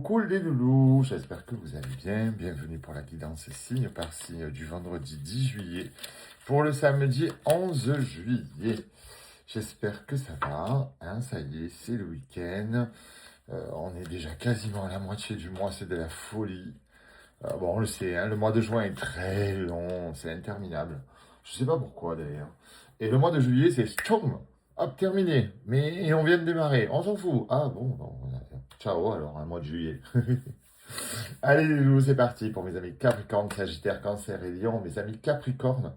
Coucou les loulous, j'espère que vous allez bien. Bienvenue pour la guidance signe par signe du vendredi 10 juillet pour le samedi 11 juillet. J'espère que ça va, hein, ça y est, c'est le week-end. On est déjà quasiment à la moitié du mois, c'est de la folie. Bon, on le sait, hein, le mois de juin est très long, c'est interminable. Je sais pas pourquoi d'ailleurs. Et le mois de juillet, c'est tchoum, hop, terminé. Mais on vient de démarrer, on s'en fout. Ah bon, ciao alors, un mois de juillet. Allez les loulous, c'est parti pour mes amis Capricorne, Sagittaire, Cancer et Lion. Mes amis Capricorne,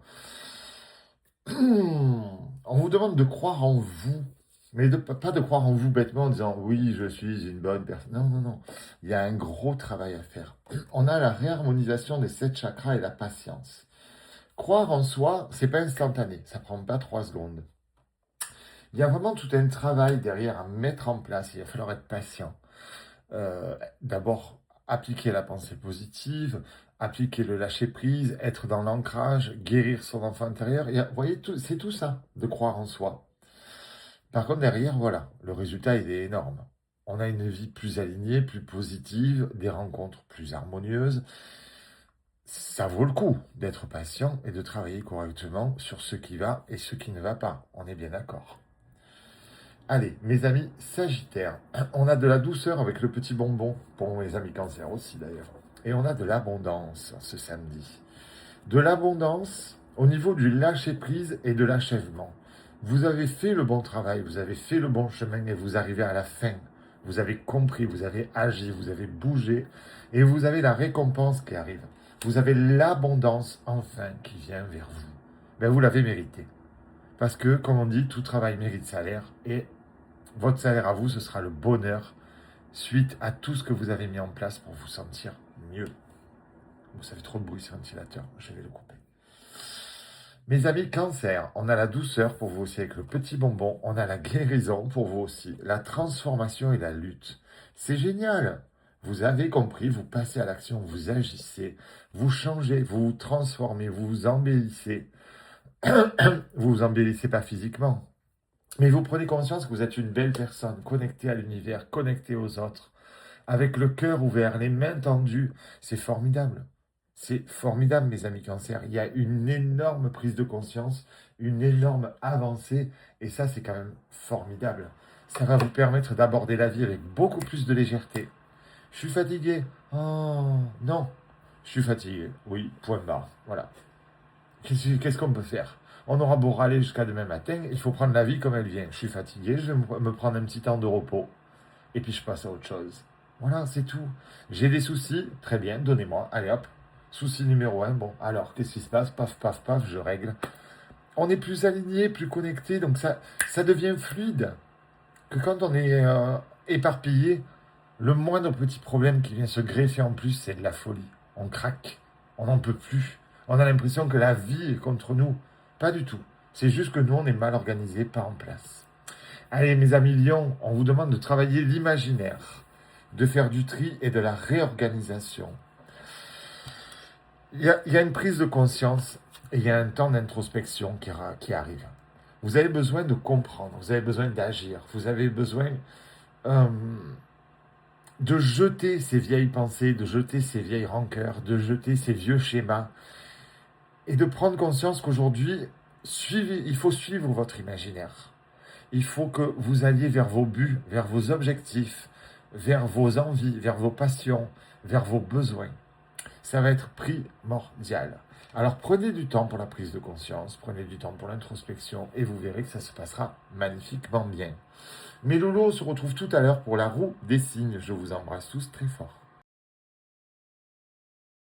on vous demande de croire en vous. Mais pas de croire en vous bêtement en disant oui, je suis une bonne personne. Non, non, non. Il y a un gros travail à faire. On a la réharmonisation des 7 chakras et la patience. Croire en soi, c'est pas instantané. Ça prend pas 3 secondes. Il y a vraiment tout un travail derrière à mettre en place. Il va falloir être patient. D'abord, appliquer la pensée positive, appliquer le lâcher-prise, être dans l'ancrage, guérir son enfant intérieur. Vous voyez, c'est tout ça, de croire en soi. Par contre, derrière, voilà, le résultat, il est énorme. On a une vie plus alignée, plus positive, des rencontres plus harmonieuses. Ça vaut le coup d'être patient et de travailler correctement sur ce qui va et ce qui ne va pas. On est bien d'accord. Allez, mes amis Sagittaires, on a de la douceur avec le petit bonbon, pour mes amis Cancer aussi d'ailleurs. Et on a de l'abondance ce samedi. De l'abondance au niveau du lâcher-prise et de l'achèvement. Vous avez fait le bon travail, vous avez fait le bon chemin et vous arrivez à la fin. Vous avez compris, vous avez agi, vous avez bougé et vous avez la récompense qui arrive. Vous avez l'abondance enfin qui vient vers vous. Ben, vous l'avez mérité. Parce que, comme on dit, tout travail mérite salaire et votre salaire à vous, ce sera le bonheur suite à tout ce que vous avez mis en place pour vous sentir mieux. Vous savez trop de bruit ce ventilateur, je vais le couper. Mes amis Cancer, on a la douceur pour vous aussi avec le petit bonbon, on a la guérison pour vous aussi, la transformation et la lutte. C'est génial. Vous avez compris, vous passez à l'action, vous agissez, vous changez, vous vous transformez, vous vous embellissez. Vous vous embellissez pas physiquement, mais vous prenez conscience que vous êtes une belle personne, connectée à l'univers, connectée aux autres, avec le cœur ouvert, les mains tendues. C'est formidable. C'est formidable, mes amis Cancer. Il y a une énorme prise de conscience, une énorme avancée, et ça, c'est quand même formidable. Ça va vous permettre d'aborder la vie avec beaucoup plus de légèreté. Je suis fatigué. Oh, non. Je suis fatigué. Oui, point barre. Voilà. Qu'est-ce qu'on peut faire? On aura beau râler jusqu'à demain matin, il faut prendre la vie comme elle vient. Je suis fatigué, je vais me prendre un petit temps de repos. Et puis je passe à autre chose. Voilà, c'est tout. J'ai des soucis, très bien, donnez-moi. Allez hop, souci numéro 1. Bon, alors, qu'est-ce qui se passe? Paf, paf, paf, je règle. On est plus aligné, plus connecté, donc ça devient fluide. Que quand on est éparpillé, le moindre petit problème qui vient se greffer en plus, c'est de la folie. On craque, on n'en peut plus. On a l'impression que la vie est contre nous. Pas du tout. C'est juste que nous, on est mal organisé, pas en place. Allez, mes amis Lions, on vous demande de travailler l'imaginaire, de faire du tri et de la réorganisation. Il y a une prise de conscience et il y a un temps d'introspection qui arrive. Vous avez besoin de comprendre, vous avez besoin d'agir, vous avez besoin de jeter ces vieilles pensées, de jeter ces vieilles rancœurs, de jeter ces vieux schémas et de prendre conscience qu'aujourd'hui, il faut suivre votre imaginaire. Il faut que vous alliez vers vos buts, vers vos objectifs, vers vos envies, vers vos passions, vers vos besoins. Ça va être primordial. Alors prenez du temps pour la prise de conscience, prenez du temps pour l'introspection et vous verrez que ça se passera magnifiquement bien. Mes loulous, on se retrouve tout à l'heure pour la roue des signes. Je vous embrasse tous très fort.